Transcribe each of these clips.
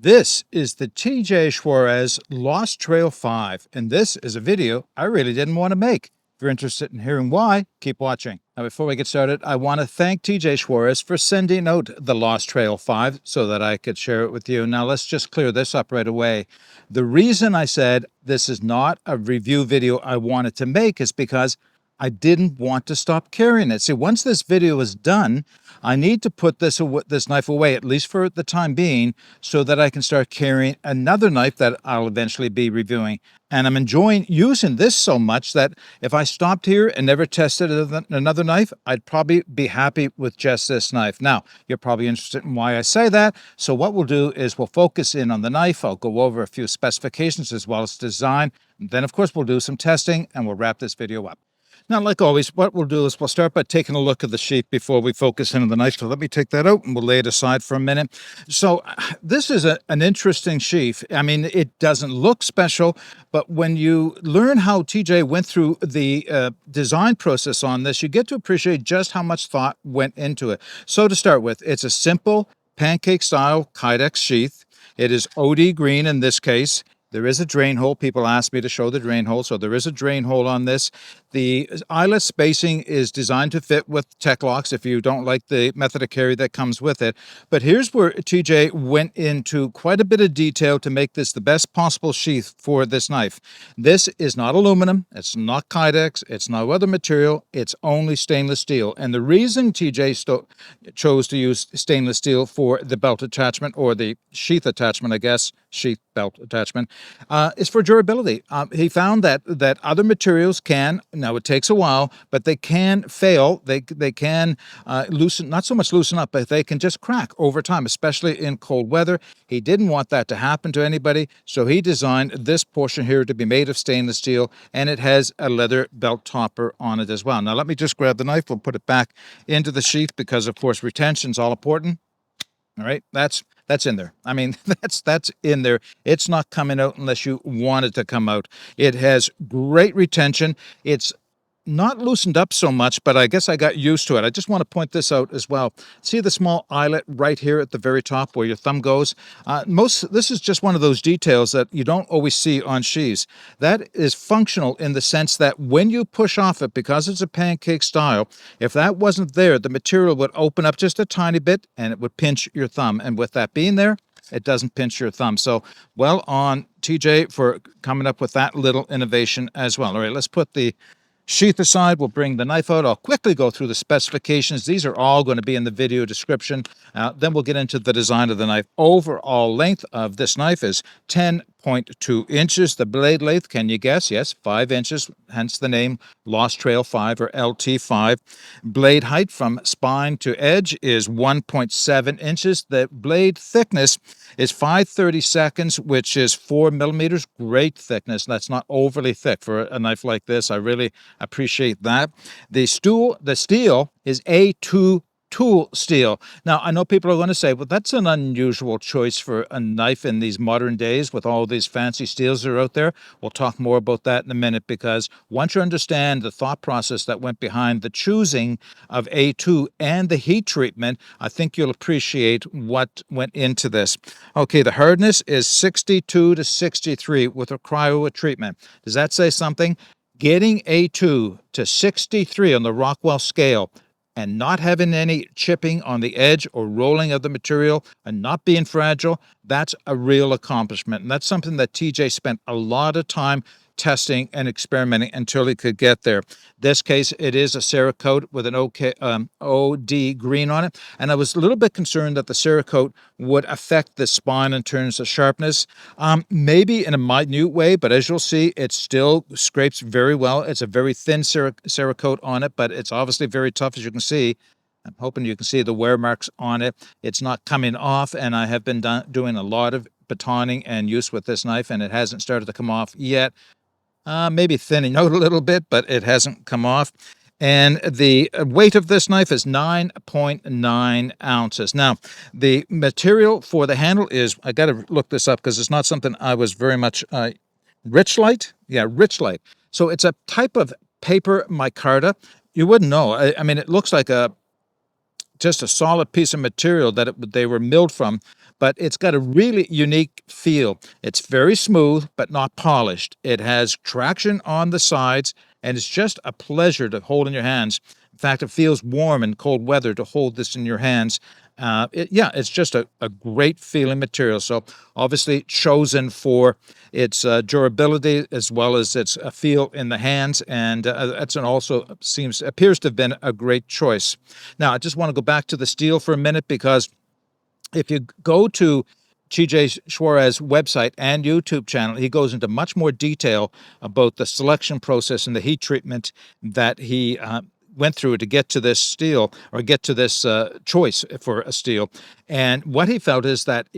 This is the TJ Schwarz Lost Trail 5, and this is a video I really didn't want to make. If you're interested in hearing why, keep watching. Now, before we get started, I want to thank TJ Schwarz for sending out the Lost Trail 5 so that I could share it with you. Now, let's just clear this up right away. The reason I said this is not a review video I wanted to make is because I didn't want to stop carrying it. See, once this video is done, I need to put this knife away, at least for the time being, so that I can start carrying another knife that I'll eventually be reviewing. And I'm enjoying using this so much that if I stopped here and never tested another knife, I'd probably be happy with just this knife. Now, you're probably interested in why I say that. So what we'll do is we'll focus in on the knife. I'll go over a few specifications as well as design. And then, of course, we'll do some testing and we'll wrap this video up. Now, like always, what we'll do is we'll start by taking a look at the sheath before we focus in on the knife. So let me take that out and we'll lay it aside for a minute. So this is an interesting sheath. I mean, it doesn't look special, but when you learn how TJ went through the design process on this, you get to appreciate just how much thought went into it. So to start with, it's a simple pancake-style Kydex sheath. It is OD green in this case. There is a drain hole. People ask me to show the drain hole, so there is a drain hole on this. The eyelet spacing is designed to fit with Tek-Loks if you don't like the method of carry that comes with it. But here's where TJ went into quite a bit of detail to make this the best possible sheath for this knife. This is not aluminum. It's not Kydex. It's no other material. It's only stainless steel. And the reason TJ chose to use stainless steel for the belt attachment, or the sheath attachment, I guess, sheath belt attachment, is for durability. He found that other materials can, now it takes a while, but they can fail. They can loosen, not so much loosen up, but they can just crack over time, especially in cold weather. He didn't want that to happen to anybody, so he designed this portion here to be made of stainless steel, and it has a leather belt topper on it as well. Now let me just grab the knife. We'll put it back into the sheath because, of course, retention's all important. All right, that's in there. I mean, that's in there. It's not coming out unless you want it to come out. It has great retention. It's not loosened up so much, but I guess I got used to it. I just want to point this out as well. See the small eyelet right here at the very top where your thumb goes? This is just one of those details that you don't always see on sheaths. That is functional in the sense that when you push off it, because it's a pancake style, if that wasn't there, the material would open up just a tiny bit and it would pinch your thumb. And with that being there, it doesn't pinch your thumb. So, well on TJ for coming up with that little innovation as well. All right, let's put the sheath aside. We'll bring the knife out. I'll quickly go through the specifications. These are all going to be in the video description. Then we'll get into the design of the knife. Overall length of this knife is 10.2 inches. The blade length, can you guess? Yes, 5 inches, hence the name Lost Trail 5 or LT5. Blade height from spine to edge is 1.7 inches. The blade thickness is 5/32, which is 4 millimeters. Great thickness. That's not overly thick for a knife like this. I really appreciate that. The steel is A2 tool steel. Now, I know people are going to say, well, that's an unusual choice for a knife in these modern days with all these fancy steels that are out there. We'll talk more about that in a minute, because once you understand the thought process that went behind the choosing of A2 and the heat treatment, I think you'll appreciate what went into this. Okay, the hardness is 62 to 63 with a cryo treatment. Does that say something? Getting A2 to 63 on the Rockwell scale and not having any chipping on the edge or rolling of the material and not being fragile, that's a real accomplishment. And that's something that TJ spent a lot of time testing and experimenting until he could get there. This case, it is a Cerakote with an OD green on it. And I was a little bit concerned that the Cerakote would affect the spine in terms of sharpness, maybe in a minute way, but as you'll see, it still scrapes very well. It's a very thin Cerakote on it, but it's obviously very tough, as you can see. I'm hoping you can see the wear marks on it. It's not coming off, and I have been doing a lot of batoning and use with this knife, and it hasn't started to come off yet. Maybe thinning out a little bit, but it hasn't come off. And the weight of this knife is 9.9 ounces. Now, the material for the handle is, I got to look this up because it's not something I was very much, Richlite? Yeah, Richlite. So it's a type of paper micarta. You wouldn't know. I mean, it looks like a just a solid piece of material that they were milled from, but it's got a really unique feel. It's very smooth, but not polished. It has traction on the sides, and it's just a pleasure to hold in your hands. In fact, it feels warm in cold weather to hold this in your hands. Yeah, it's just a great feeling material. So obviously chosen for its durability as well as its feel in the hands, and that's also appears to have been a great choice. Now, I just want to go back to the steel for a minute, because if you go to TJ Schwartz's website and YouTube channel, he goes into much more detail about the selection process and the heat treatment that he went through to get to this steel, or get to this choice for a steel. And what he felt is that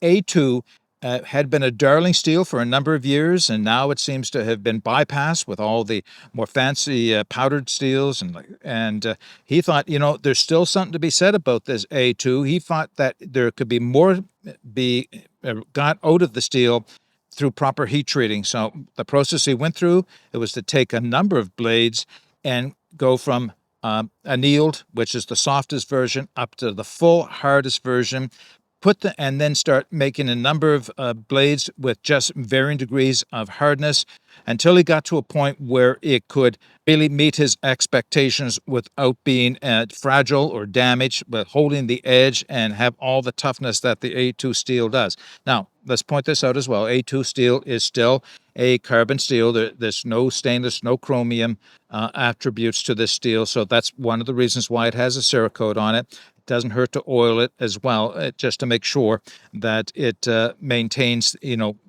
A2 had been a darling steel for a number of years, and now it seems to have been bypassed with all the more fancy powdered steels. And he thought, there's still something to be said about this A2. He thought that there could be more got out of the steel through proper heat treating. So the process he went through, it was to take a number of blades and go from annealed, which is the softest version, up to the full hardest version, and then start making a number of blades with just varying degrees of hardness, until he got to a point where it could really meet his expectations without being fragile or damaged, but holding the edge and have all the toughness that the A2 steel does. Now, let's point this out as well. A2 steel is still a carbon steel. There's no stainless, no chromium attributes to this steel, so that's one of the reasons why it has a Cerakote on it. It doesn't hurt to oil it as well, just to make sure that it maintains,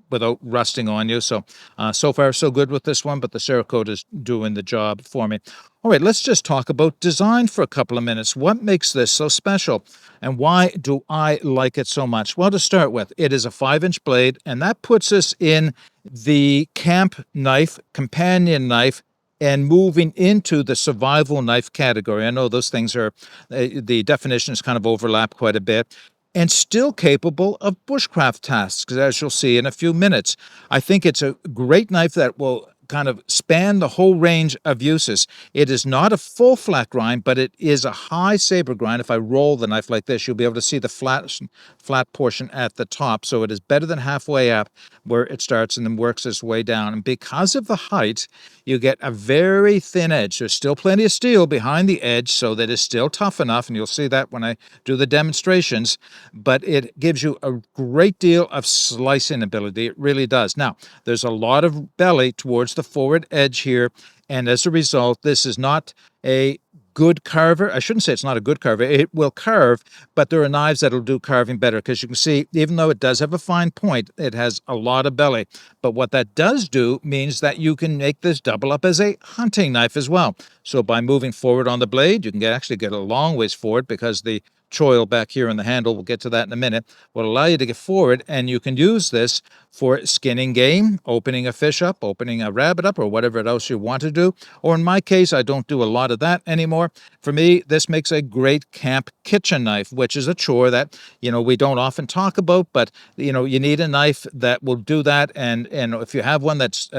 without rusting on you. So, so far so good with this one, but the Cerakote is doing the job for me. All right, let's just talk about design for a couple of minutes. What makes this so special, and why do I like it so much? Well, to start with, it is a 5-inch blade, and that puts us in the camp knife, companion knife, and moving into the survival knife category. I know those things are, the definitions kind of overlap quite a bit, and still capable of bushcraft tasks, as you'll see in a few minutes. I think it's a great knife that will kind of span the whole range of uses. It is not a full flat grind, but it is a high saber grind. If I roll the knife like this, you'll be able to see the flat portion at the top. So it is better than halfway up, where it starts and then works its way down. And because of the height, you get a very thin edge. There's still plenty of steel behind the edge, so that it's still tough enough, and you'll see that when I do the demonstrations, but it gives you a great deal of slicing ability. It really does. Now, there's a lot of belly towards the forward edge here, and as a result, this is not a good carver. I shouldn't say it's not a good carver. It will carve, but there are knives that'll do carving better, because you can see, even though it does have a fine point, it has a lot of belly. But what that does do means that you can make this double up as a hunting knife as well. So by moving forward on the blade, you can actually get a long ways forward, because the choil back here in the handle, we'll get to that in a minute, will allow you to get forward, and you can use this for skinning game, opening a fish up, opening a rabbit up, or whatever else you want to do. Or in my case, I don't do a lot of that anymore. For me, this makes a great camp kitchen knife, which is a chore that, we don't often talk about, but, you need a knife that will do that. And if you have one that's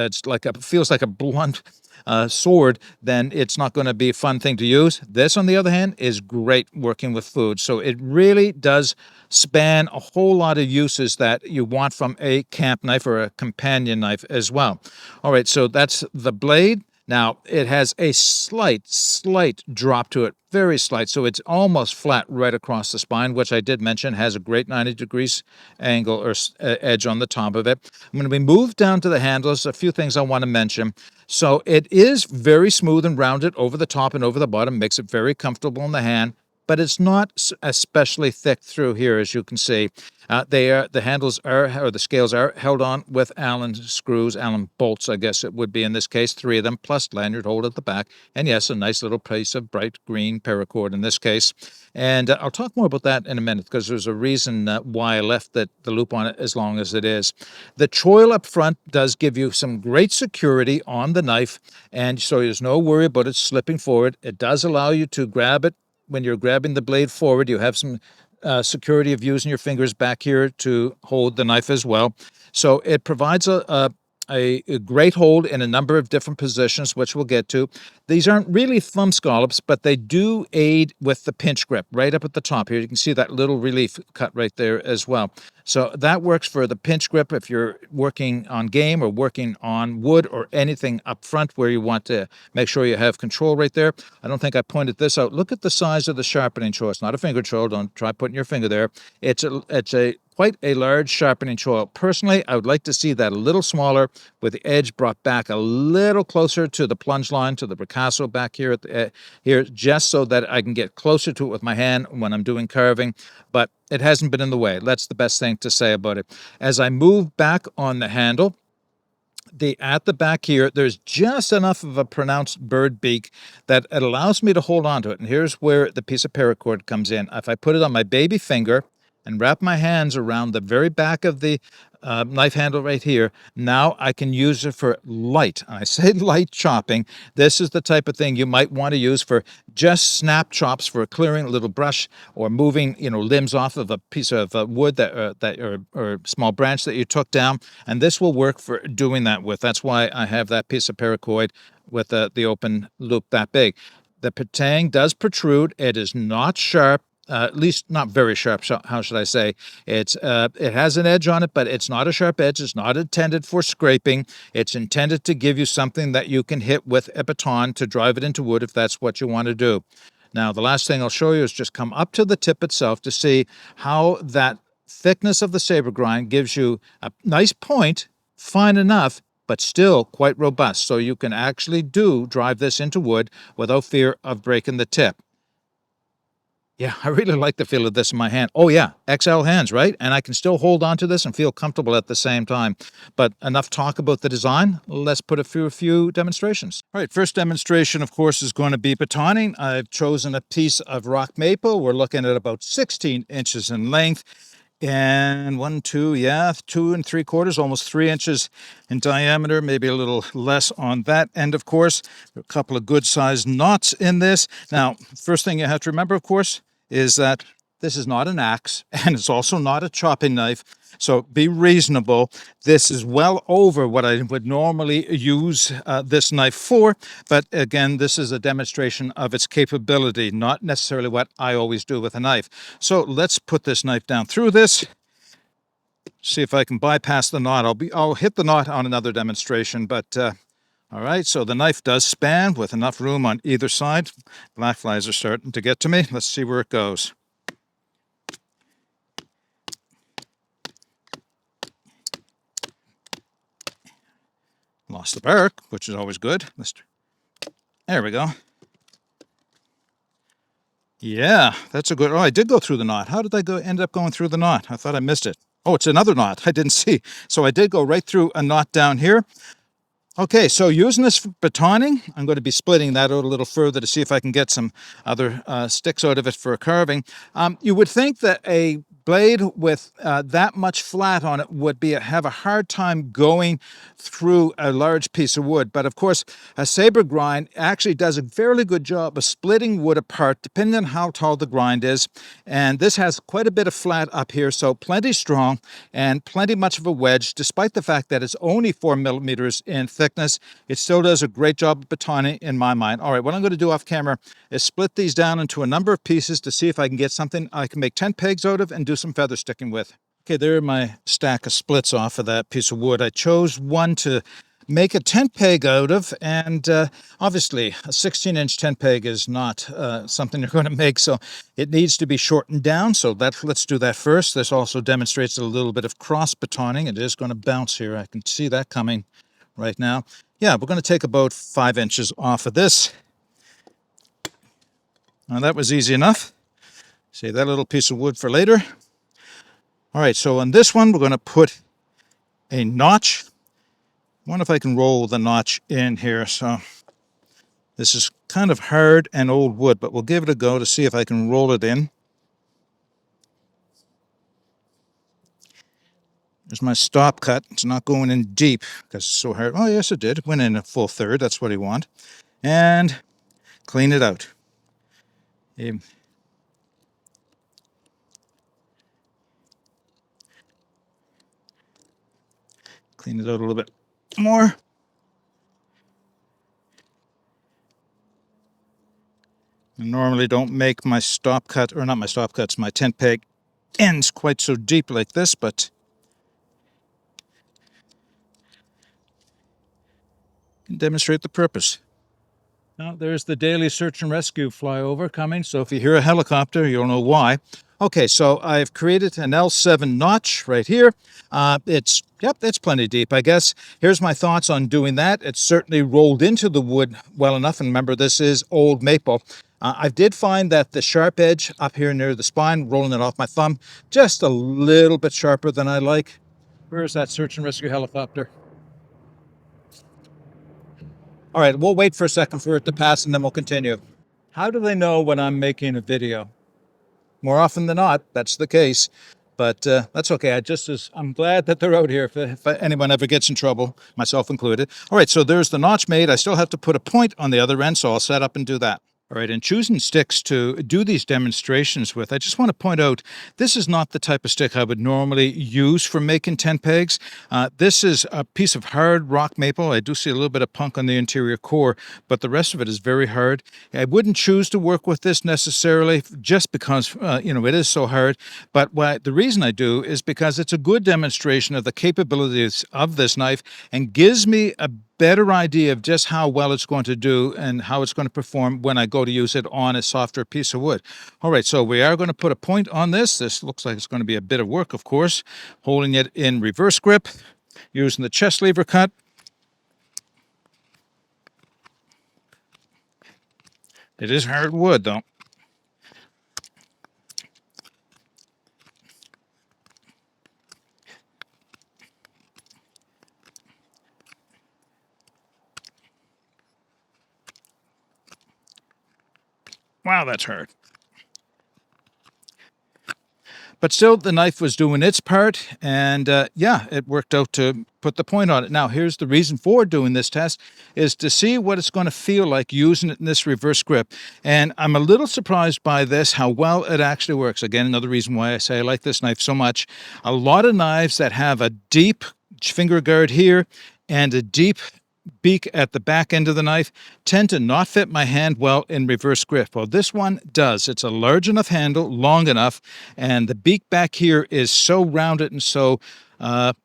feels like a blunt sword, then it's not going to be a fun thing to use. This, on the other hand, is great working with food. So it really does span a whole lot of uses that you want from a camp knife or a companion knife as well. All right, so that's the blade. Now, it has a slight drop to it, very slight, so it's almost flat right across the spine, which I did mention has a great 90 degrees angle or edge on the top of it. I'm going to be moved down to the handles. A few things I want to mention. So it is very smooth and rounded over the top and over the bottom, makes it very comfortable in the hand, but it's not especially thick through here, as you can see. The handles or the scales are held on with Allen screws, Allen bolts, I guess it would be in this case, 3 of them, plus lanyard hold at the back. And yes, a nice little piece of bright green paracord in this case. And I'll talk more about that in a minute, because there's a reason why I left the loop on it as long as it is. The choil up front does give you some great security on the knife, and so there's no worry about it slipping forward. It does allow you to grab it. When you're grabbing the blade forward, you have some security of using your fingers back here to hold the knife as well. So it provides a a great hold in a number of different positions, which we'll get to. These aren't really thumb scallops, but they do aid with the pinch grip right up at the top here. You can see that little relief cut right there as well. So that works for the pinch grip if you're working on game or working on wood or anything up front where you want to make sure you have control right there. I don't think I pointed this out. Look at the size of the sharpening choil. It's not a finger choil. Don't try putting your finger there. It's a quite a large sharpening choil. Personally, I would like to see that a little smaller with the edge brought back a little closer to the plunge line, to the ricasso back here, here, just so that I can get closer to it with my hand when I'm doing carving, but it hasn't been in the way. That's the best thing to say about it. As I move back on the handle, at the back here, there's just enough of a pronounced bird beak that it allows me to hold on to it. And here's where the piece of paracord comes in. If I put it on my baby finger and wrap my hands around the very back of the knife handle right here, now I can use it for light. And I say light chopping. This is the type of thing you might want to use for just snap chops for clearing a little brush or moving, limbs off of a piece of wood or small branch that you took down. And this will work for doing that with. That's why I have that piece of paracord with the open loop that big. The patang does protrude. It is not sharp. At least not very sharp, how should I say. It has an edge on it, but it's not a sharp edge. It's not intended for scraping. It's intended to give you something that you can hit with a baton to drive it into wood if that's what you want to do. Now, the last thing I'll show you is just come up to the tip itself to see how that thickness of the saber grind gives you a nice point, fine enough, but still quite robust. So you can actually drive this into wood without fear of breaking the tip. Yeah, I really like the feel of this in my hand. Oh yeah, XL hands, right? And I can still hold on to this and feel comfortable at the same time. But enough talk about the design. Let's put it through a few demonstrations. All right, first demonstration, of course, is going to be batoning. I've chosen a piece of rock maple. We're looking at about 16 inches in length. And 2 3/4, almost 3 inches in diameter, maybe a little less on that end, of course. There are a couple of good sized knots in this. Now, first thing you have to remember, of course, is that this is not an axe and it's also not a chopping knife. So be reasonable. This is well over what I would normally use this knife for. But again, this is a demonstration of its capability, not necessarily what I always do with a knife. So let's put this knife down through this. See if I can bypass the knot. I'll hit the knot on another demonstration, but all right, so the knife does span with enough room on either side. Black flies are starting to get to me. Let's see where it goes. Lost the bark, which is always good. There we go. Yeah, that's a good... Oh, I did go through the knot. How did I end up going through the knot? I thought I missed it. Oh, it's another knot. I didn't see. So I did go right through a knot down here. Okay, so using this for batoning, I'm going to be splitting that out a little further to see if I can get some other sticks out of it for carving. You would think that a blade with that much flat on it would have a hard time going through a large piece of wood. But of course, a saber grind actually does a fairly good job of splitting wood apart depending on how tall the grind is. And this has quite a bit of flat up here, so plenty strong and plenty much of a wedge, despite the fact that it's only 4 millimeters in thickness. It still does a great job of batoning in my mind. All right, what I'm going to do off camera is split these down into a number of pieces to see if I can get something I can make tent pegs out of and do some feather sticking with. Okay, there are my stack of splits off of that piece of wood. I chose one to make a tent peg out of, and obviously a 16-inch tent peg is not something you're going to make, so it needs to be shortened down. So let's do that first. This also demonstrates a little bit of cross batoning. It is going to bounce here. I can see that coming right now. Yeah, we're going to take about 5 inches off of this. Now that was easy enough. Save that little piece of wood for later. All right, so on this one, we're going to put a notch. I wonder if I can roll the notch in here. So this is kind of hard and old wood, but we'll give it a go to see if I can roll it in. There's my stop cut. It's not going in deep because it's so hard. Oh, yes, it did. It went in a full third. That's what he wanted. And clean it out. Clean it out a little bit. More. I normally don't make my stop cut, or not my stop cuts, my tent peg ends quite so deep like this, but can demonstrate the purpose. Now, there's the daily search and rescue flyover coming, so if you hear a helicopter, you'll know why. Okay, so I've created an L7 notch right here. It's plenty deep, I guess. Here's my thoughts on doing that. It's certainly rolled into the wood well enough, and remember, this is old maple. I did find that the sharp edge up here near the spine, rolling it off my thumb, just a little bit sharper than I like. Where's that search and rescue helicopter? All right, we'll wait for a second for it to pass and then we'll continue. How do they know when I'm making a video? More often than not, that's the case. But that's okay. I'm glad that they're out here if anyone ever gets in trouble, myself included. All right, so there's the notch made. I still have to put a point on the other end, so I'll set up and do that. All right, in choosing sticks to do these demonstrations with, I just want to point out, this is not the type of stick I would normally use for making tent pegs. This is a piece of hard rock maple. I do see a little bit of punk on the interior core, but the rest of it is very hard. I wouldn't choose to work with this necessarily just because, it is so hard. But the reason I do is because it's a good demonstration of the capabilities of this knife and gives me a better idea of just how well it's going to do and how it's going to perform when I go to use it on a softer piece of wood. All right, so we are going to put a point on this. This looks like it's going to be a bit of work, of course, holding it in reverse grip, using the chest lever cut. It is hard wood, though. Wow, that's hard. But still, the knife was doing its part, and it worked out to put the point on it. Now, here's the reason for doing this test, is to see what it's going to feel like using it in this reverse grip. And I'm a little surprised by this, how well it actually works. Again, another reason why I say I like this knife so much. A lot of knives that have a deep finger guard here and a deep beak at the back end of the knife tend to not fit my hand well in reverse grip. Well, this one does. It's a large enough handle, long enough, and the beak back here is so rounded and so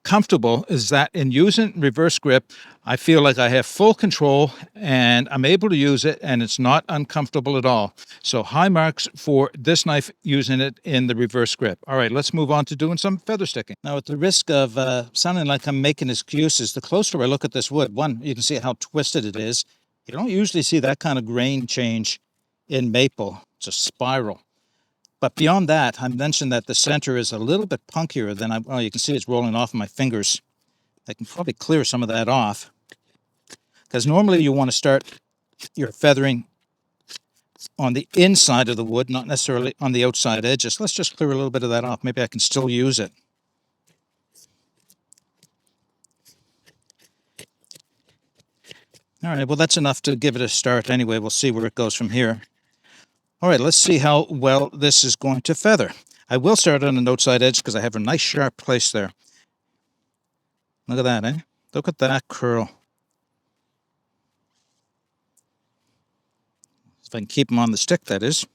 comfortable is that in using reverse grip, I feel like I have full control and I'm able to use it and it's not uncomfortable at all. So high marks for this knife using it in the reverse grip. All right, let's move on to doing some feather sticking. Now, at the risk of sounding like I'm making excuses, the closer I look at this wood, one, you can see how twisted it is. You don't usually see that kind of grain change in maple. It's a spiral. But beyond that, I mentioned that the center is a little bit punkier than you can see it's rolling off my fingers. I can probably clear some of that off. Because normally you want to start your feathering on the inside of the wood, not necessarily on the outside edges. Let's just clear a little bit of that off. Maybe I can still use it. All right, well, that's enough to give it a start anyway. We'll see where it goes from here. All right, let's see how well this is going to feather. I will start on an outside edge because I have a nice sharp place there. Look at that, eh? Look at that curl. If I can keep them on the stick, that is.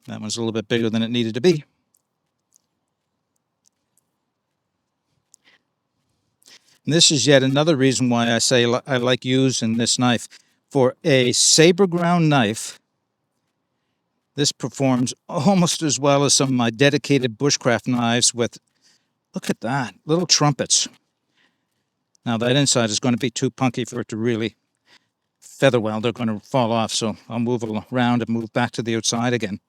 That one's a little bit bigger than it needed to be. And this is yet another reason why I say I like using this knife. For a saber ground knife, this performs almost as well as some of my dedicated bushcraft knives with, look at that, little trumpets. Now that inside is going to be too punky for it to really feather well. They're going to fall off, so I'll move around and move back to the outside again.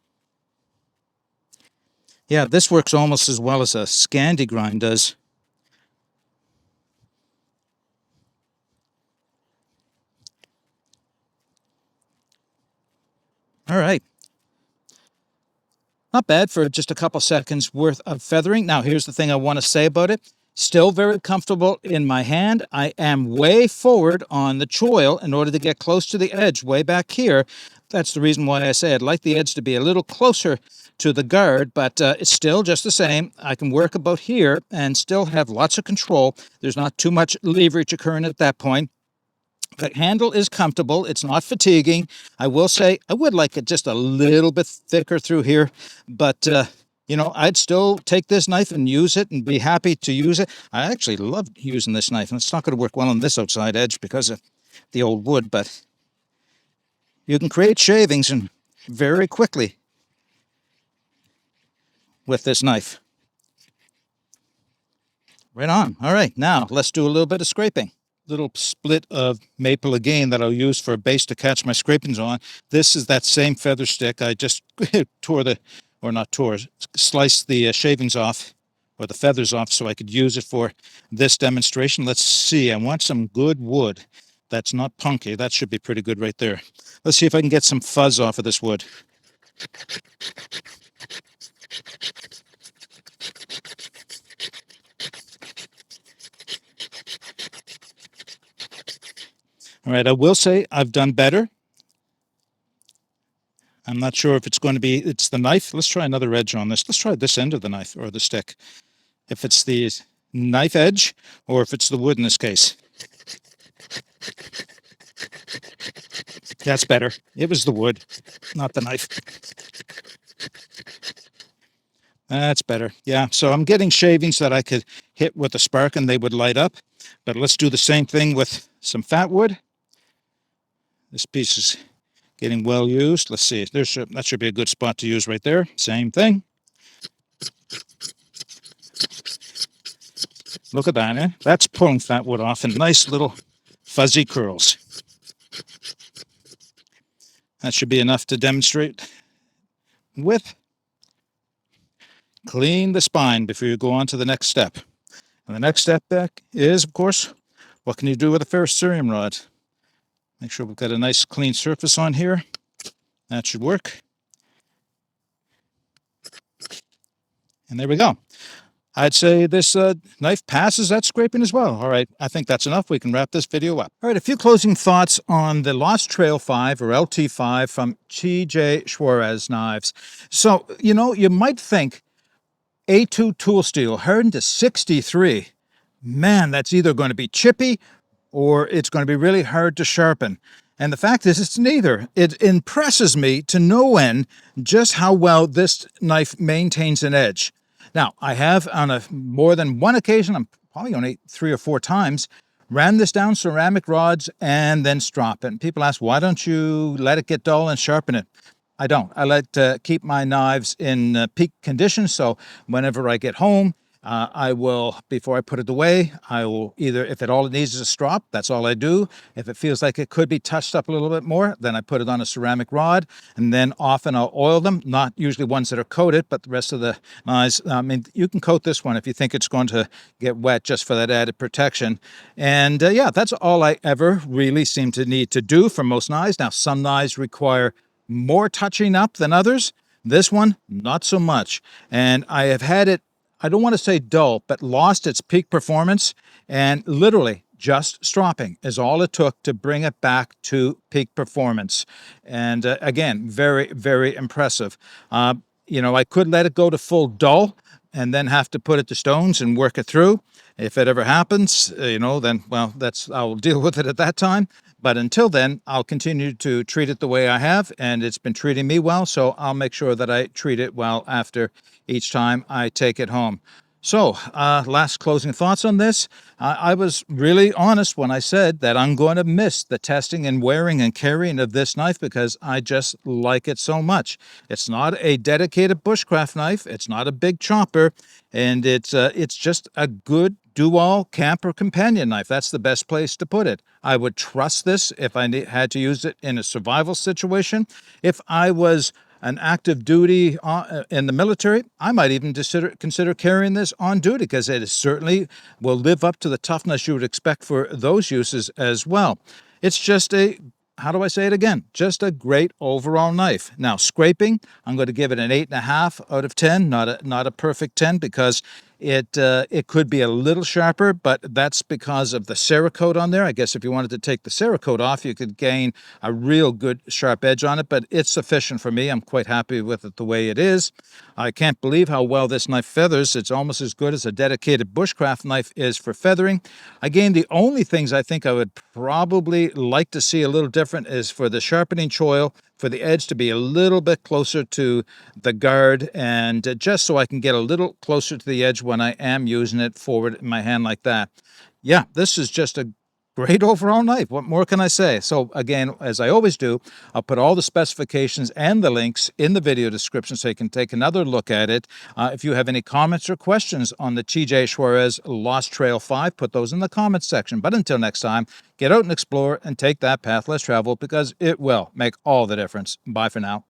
Yeah, this works almost as well as a Scandi grind does. All right. Not bad for just a couple seconds worth of feathering. Now, here's the thing I want to say about it. Still very comfortable in my hand. I am way forward on the choil in order to get close to the edge way back here. That's the reason why I say I'd like the edge to be a little closer to the guard, but it's still just the same. I can work about here and still have lots of control. There's not too much leverage occurring at that point. The handle is comfortable. It's not fatiguing. I will say I would like it just a little bit thicker through here, but you know, I'd still take this knife and use it and be happy to use it. I actually love using this knife, and it's not going to work well on this outside edge because of the old wood, but you can create shavings and very quickly with this knife. Right on. All right, now let's do a little bit of scraping. Little split of maple again that I'll use for a base to catch my scrapings on. This is that same feather stick. I just sliced the shavings off, or the feathers off, so I could use it for this demonstration. Let's see, I want some good wood that's not punky. That should be pretty good right there. Let's see if I can get some fuzz off of this wood. All right, I will say I've done better. I'm not sure if it's going to be, it's the knife. Let's try another edge on this. Let's try this end of the knife or the stick. If it's the knife edge or if it's the wood in this case. That's better. It was the wood, not the knife. That's better. Yeah, so I'm getting shavings that I could hit with a spark and they would light up. But let's do the same thing with some fat wood. This piece is getting well used. Let's see. That should be a good spot to use right there. Same thing. Look at that, eh? That's pulling fat wood off in nice little fuzzy curls. That should be enough to demonstrate with. Clean the spine before you go on to the next step. And the next step back is, of course, what can you do with a ferrous cerium rod? Make sure we've got a nice clean surface on here. That should work. And there we go. I'd say this knife passes that scraping as well. All right, I think that's enough. We can wrap this video up. All right, a few closing thoughts on the Lost Trail 5 or LT5 from TJ Schwarz knives. So, you know, you might think A2 tool steel, hardened to 63. Man, that's either going to be chippy or it's going to be really hard to sharpen. And the fact is, it's neither. It impresses me to no end just how well this knife maintains an edge. Now, I have on more than one occasion, I'm probably only 3 or 4 times, ran this down ceramic rods and then strop it. And people ask, why don't you let it get dull and sharpen it? I don't. I like to keep my knives in peak condition, so whenever I get home, I will, before I put it away, I will either, if all it needs is a strop, that's all I do. If it feels like it could be touched up a little bit more, then I put it on a ceramic rod, and then often I'll oil them, not usually ones that are coated, but the rest of the knives, I mean, you can coat this one if you think it's going to get wet just for that added protection. And yeah, that's all I ever really seem to need to do for most knives. Now, some knives require more touching up than others. This one, not so much. And I have had it, I don't want to say dull, but lost its peak performance, and literally just stropping is all it took to bring it back to peak performance. And again, very, very impressive. You know, I could let it go to full dull and then have to put it to stones and work it through. If it ever happens, you know, then, well, I'll deal with it at that time. But until then, I'll continue to treat it the way I have, and it's been treating me well, so I'll make sure that I treat it well after each time I take it home. So, last closing thoughts on this. I was really honest when I said that I'm going to miss the testing and wearing and carrying of this knife because I just like it so much. It's not a dedicated bushcraft knife. It's not a big chopper, and it's just a good do-all camper companion knife. That's the best place to put it. I would trust this if I had to use it in a survival situation. If I was an active duty in the military, I might even consider carrying this on duty because it certainly will live up to the toughness you would expect for those uses as well. It's just a, how do I say it again? Just a great overall knife. Now, scraping, I'm going to give it an 8.5 out of 10, not a perfect 10, because It could be a little sharper, but that's because of the Cerakote on there. I guess if you wanted to take the Cerakote off, you could gain a real good sharp edge on it, but it's sufficient for me. I'm quite happy with it the way it is. I can't believe how well this knife feathers. It's almost as good as a dedicated bushcraft knife is for feathering. Again, the only things I think I would probably like to see a little different is for the sharpening choil, for the edge to be a little bit closer to the guard, and just so I can get a little closer to the edge when I am using it forward in my hand like that. Yeah, this is just a great overall knife. What more can I say? So again, as I always do, I'll put all the specifications and the links in the video description so you can take another look at it. If you have any comments or questions on the TJ Schwarz Lost Trail 5, put those in the comments section. But until next time, get out and explore and take that path less traveled, because it will make all the difference. Bye for now.